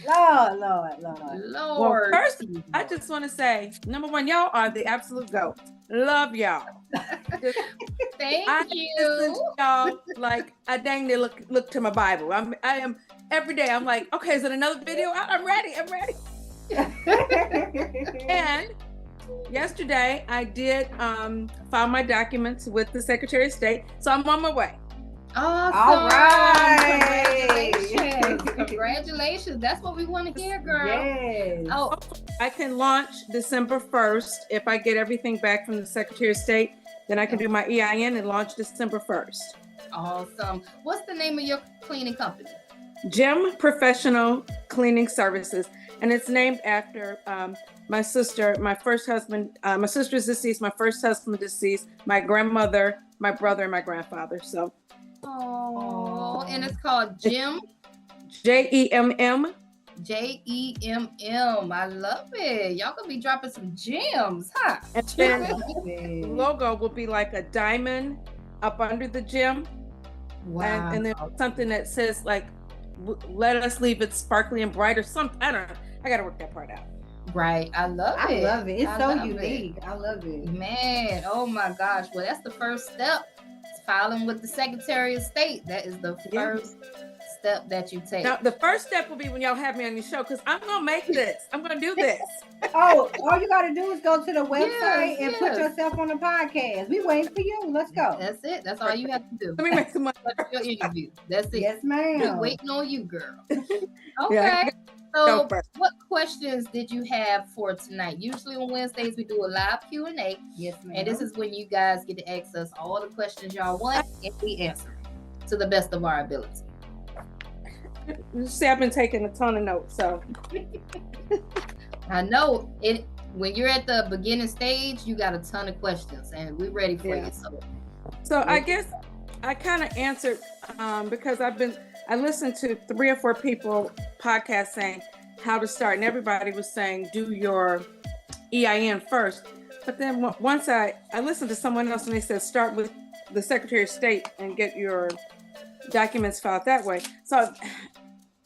Well, first, I just want to say, number one, y'all are the absolute GOAT. Love y'all. Thank you. Listen to y'all like I dang near look to my Bible. I am every day. I'm like, okay, is it another video? I'm ready. And yesterday I did file my documents with the Secretary of State, so I'm on my way. Awesome. All right. Congratulations. That's what we want to hear, girl. Yes. Oh, I can launch December 1st. If I get everything back from the Secretary of State, then I can do my EIN and launch December 1st. Awesome. What's the name of your cleaning company? Gem Professional Cleaning Services. And it's named after my sister, my first husband. My sister is deceased, my first husband deceased, my grandmother, my brother, and my grandfather. So. Oh, and it's called Gem. JEMM. JEMM. I love it. Y'all gonna be dropping some gems, huh? And then the logo will be like a diamond up under the gem. Wow. And then something that says like, let us leave it sparkly and bright or something. I don't know. I gotta work that part out. Right. I love it. I love it. It's so unique. I love it. Man, oh my gosh. Well, that's the first step. It's filing with the Secretary of State. That is the first step that you take. Now, the first step will be when y'all have me on your show, because I'm going to make this. I'm going to do this. Oh, all you got to do is go to the website and put yourself on the podcast. We waiting for you. Let's go. That's it. That's all you have to do. Let me make some money. Your interview. That's it. Yes, ma'am. We're waiting on you, girl. Okay. Yeah. So, what questions did you have for tonight? Usually on Wednesdays, we do a live Q&A. Yes, ma'am. And this is when you guys get to ask us all the questions y'all want, and we answer to the best of our ability. You see, I've been taking a ton of notes, so. I know it. When you're at the beginning stage, you got a ton of questions, and we're ready for you. So I guess I kind of answered because I listened to 3 or 4 people podcasts saying how to start, and everybody was saying do your EIN first. But then once I listened to someone else and they said start with the Secretary of State and get your documents filed that way. So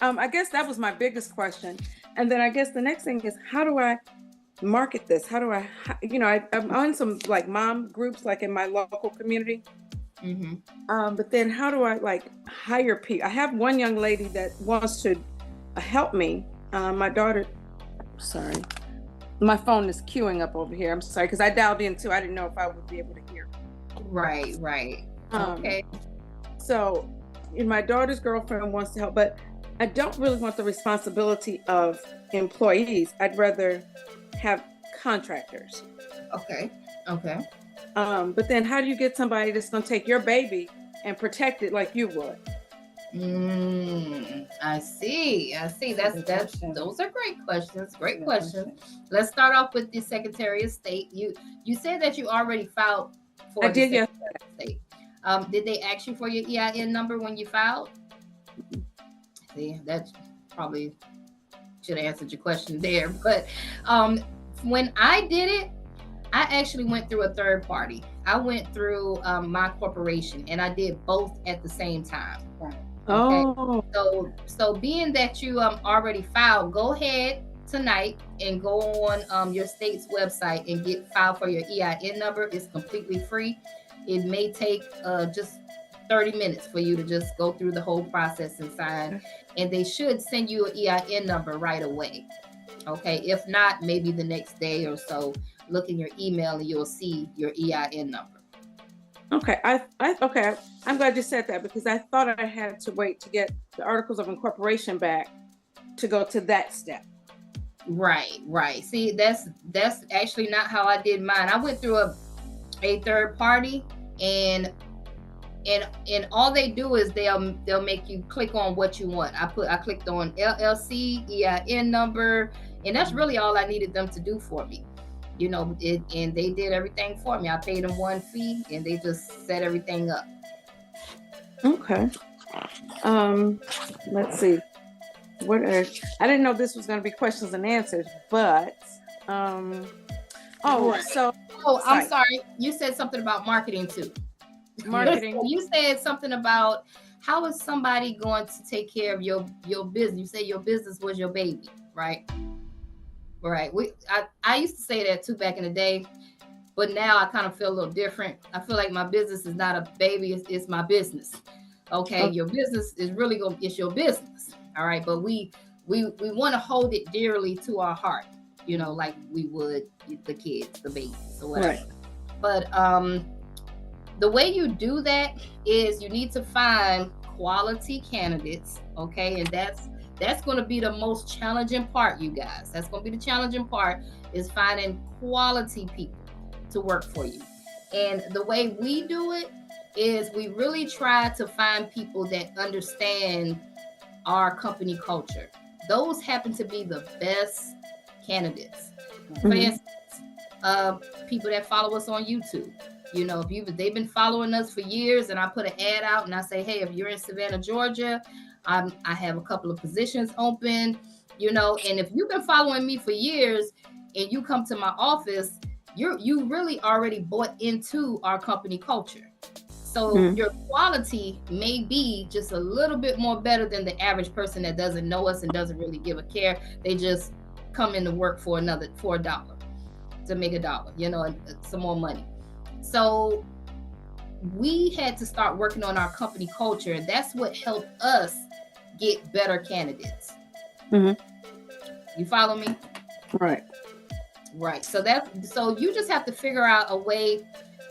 I guess that was my biggest question. And then I guess the next thing is, how do I market this? How do I, I'm on some like mom groups, like in my local community. Mm-hmm. But then how do I like hire people? I have one young lady that wants to help me. My daughter, sorry, my phone is queuing up over here. I'm sorry, because I dialed in too. I didn't know if I would be able to hear. Right. Okay. So my daughter's girlfriend wants to help, but I don't really want the responsibility of employees. I'd rather have contractors. Okay. But then how do you get somebody that's going to take your baby and protect it like you would? I see. Those are great questions. Great questions. Let's start off with the Secretary of State. You said that you already filed for the Secretary of State. Did they ask you for your EIN number when you filed? See, that probably should have answered your question there. But when I did it, I actually went through a third party. I went through my corporation, and I did both at the same time. Right. Okay? Oh. So being that you already filed, go ahead tonight and go on your state's website and file for your EIN number. It's completely free. It may take just 30 minutes for you to just go through the whole process and sign, and they should send you an EIN number right away. Okay, if not, maybe the next day or so, look in your email and you'll see your EIN number. Okay, okay. I'm glad you said that, because I thought I had to wait to get the articles of incorporation back to go to that step. Right. See, that's actually not how I did mine. I went through a third party, and all they do is they'll make you click on what you want. I clicked on LLC, EIN number, and that's really all I needed them to do for me. And they did everything for me. I paid them one fee, and they just set everything up. Okay. Let's see. I didn't know this was going to be questions and answers, but I'm sorry. You said something about marketing too. Marketing. You said something about how is somebody going to take care of your business? You say your business was your baby, right? Right. I used to say that too back in the day, but now I kind of feel a little different. I feel like my business is not a baby, it's my business. Okay, your business is really it's your business. All right, but we want to hold it dearly to our heart, like we would the kids, the babies, or whatever. Right. But the way you do that is you need to find quality candidates, okay? And that's going to be the most challenging part, you guys. That's going to be the challenging part, is finding quality people to work for you. And the way we do it is we really try to find people that understand our company culture. Those happen to be the best candidates. Mm-hmm. For instance, people that follow us on YouTube. If they've been following us for years, and I put an ad out and I say, hey, if you're in Savannah, Georgia, I have a couple of positions open, and if you've been following me for years and you come to my office, you really already bought into our company culture. So your quality may be just a little bit more better than the average person that doesn't know us and doesn't really give a care. They just come into work for $1 to make $1, and some more money. So we had to start working on our company culture, and that's what helped us get better candidates. Mm-hmm. You follow me? Right. So you just have to figure out a way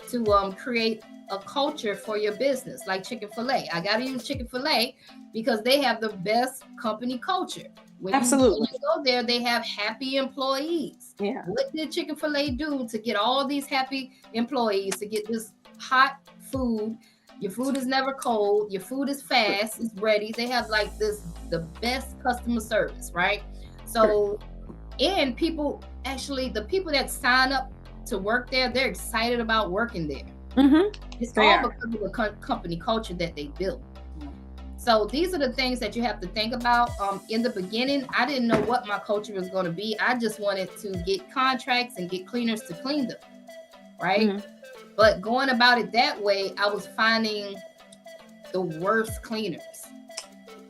to create a culture for your business, like Chick-fil-A. I got to use Chick-fil-A because they have the best company culture. Absolutely. When you go there, they have happy employees. Yeah. What did Chick-fil-A do to get all these happy employees, to get this hot food? Your food is never cold. Your food is fast. It's ready. They have the best customer service, right? So, and people, actually, the people that sign up to work there, they're excited about working there. Mm-hmm. It's all because of the company culture that they built. So these are the things that you have to think about. In the beginning, I didn't know what my culture was going to be. I just wanted to get contracts and get cleaners to clean them, right? Mm-hmm. But going about it that way, I was finding the worst cleaners.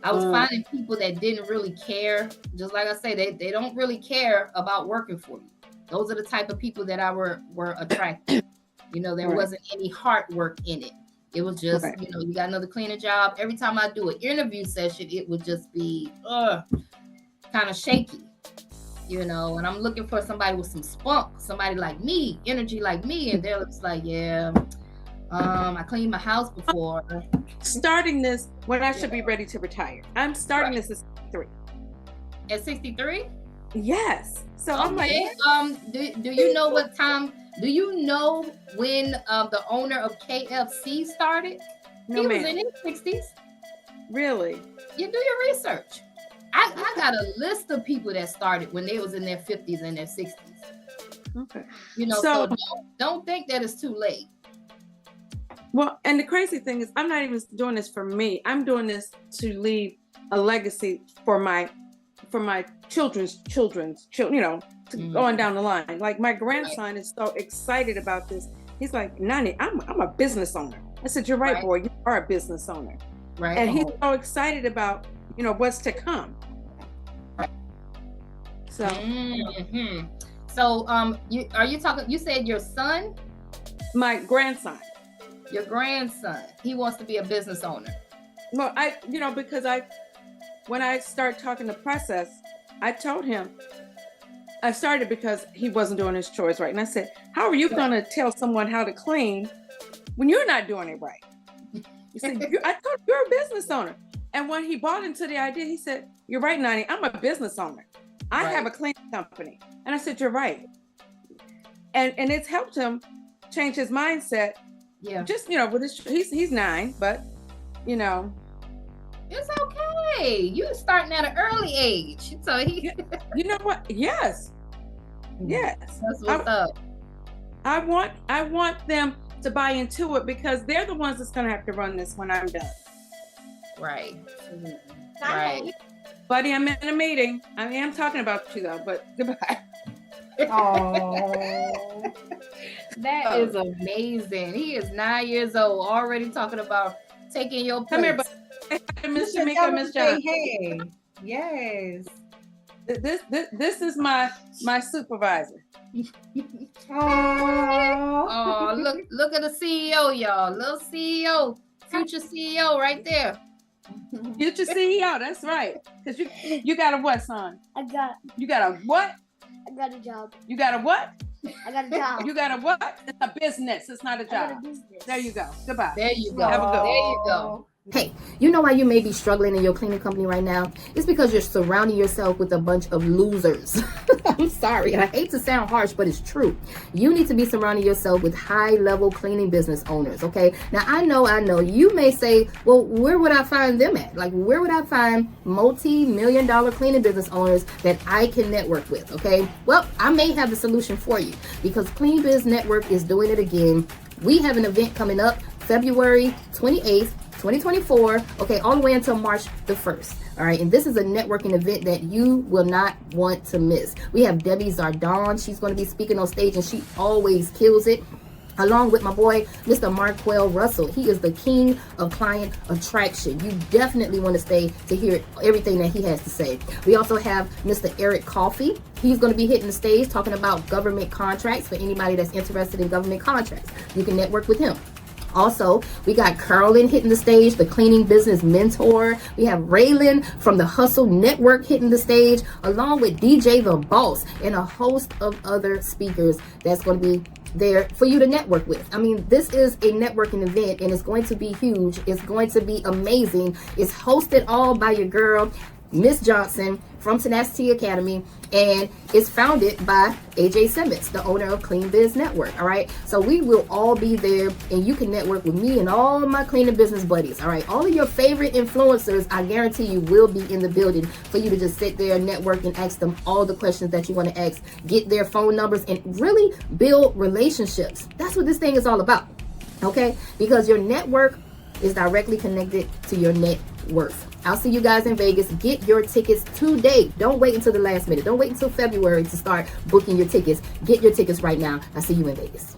I was finding people that didn't really care. Just like I say, they don't really care about working for you. Those are the type of people that I were attracted. There wasn't any hard work in it. It was just, you got another cleaner job. Every time I do an interview session, it would just be kind of shaky, and I'm looking for somebody with some spunk, somebody like me, energy like me. And they're just like, I cleaned my house before. Starting this when I should be ready to retire. I'm starting this at 63. At 63? Yes. So okay. I'm like, do you know what time? Do you know when the owner of KFC started? No, he was in his 60s. Really? You do your research. I got a list of people that started when they was in their 50s and their 60s. Okay. So don't think that it's too late. Well, and the crazy thing is, I'm not even doing this for me. I'm doing this to leave a legacy for my children's children, going down the line. Like my grandson is so excited about this. He's like, Nani, I'm a business owner. I said, you're right, boy, you are a business owner. Right. And he's so excited about, what's to come. So, So, you said your son? My grandson. Your grandson, he wants to be a business owner. Well, because when I started talking the process, I told him, I started because he wasn't doing his chores right. And I said, how are you going to tell someone how to clean when you're not doing it right? He said, I told you, you're a business owner. And when he bought into the idea, he said, you're right, Nani, I'm a business owner. I have a cleaning company. And I said, you're right. And it's helped him change his mindset. Yeah. Just, with he's 9, but, It's okay. You starting at an early age. So he you know what? Yes. Yes. That's what's up. I want them to buy into it because they're the ones that's gonna have to run this when I'm done. Right. Right. Buddy, I'm in a meeting. I am talking about you though, but goodbye. Oh, that is amazing. He is 9 years old, already talking about taking your place. Come here, buddy. Miss You should Shamika, tell Miss them to John. say hey. Yes. This is my supervisor. Oh, look at the CEO, y'all. Little CEO, future CEO right there. Future CEO, that's right. Because you got a what, son? You got a what? I got a job. You got a what? I got a job. You got a what? It's a business. It's not a I got job. a business. There you go. Goodbye. There you go. Have a good one. There you go. Hey, you know why you may be struggling in your cleaning company right now? It's because you're surrounding yourself with a bunch of losers. I'm sorry. I hate to sound harsh, but it's true. You need to be surrounding yourself with high-level cleaning business owners, okay? Now, I know. You may say, well, where would I find them at? Like, where would I find multi-million-dollar cleaning business owners that I can network with, okay? Well, I may have the solution for you because Clean Biz Network is doing it again. We have an event coming up February 28th, 2024, okay, all the way until March the 1st. All right, and this is a networking event that you will not want to miss. We have Debbie Zardon. She's going to be speaking on stage, and she always kills it. Along with my boy, Mr. Marquell Russell. He is the king of client attraction. You definitely want to stay to hear everything that he has to say. We also have Mr. Eric Coffey. He's going to be hitting the stage talking about government contracts for anybody that's interested in government contracts. You can network with him. Also, we got Carolyn hitting the stage, the cleaning business mentor. We have Raylan from the Hustle Network hitting the stage, along with DJ The Boss and a host of other speakers that's going to be there for you to network with. I mean, this is a networking event and it's going to be huge. It's going to be amazing. It's hosted all by your girl, Miss Johnson from TENACITY Academy, and it's founded by AJ Simmons, the owner of Clean Biz Network. All right, so we will all be there, and you can network with me and all my cleaning business buddies. All right, all of your favorite influencers, I guarantee you, will be in the building for you to just sit there, network, and ask them all the questions that you want to ask. Get their phone numbers and really build relationships. That's what this thing is all about. Okay, because your network is directly connected to your net worth. I'll see you guys in Vegas. Get your tickets today. Don't wait until the last minute. Don't wait until February to start booking your tickets. Get your tickets right now. I'll see you in Vegas.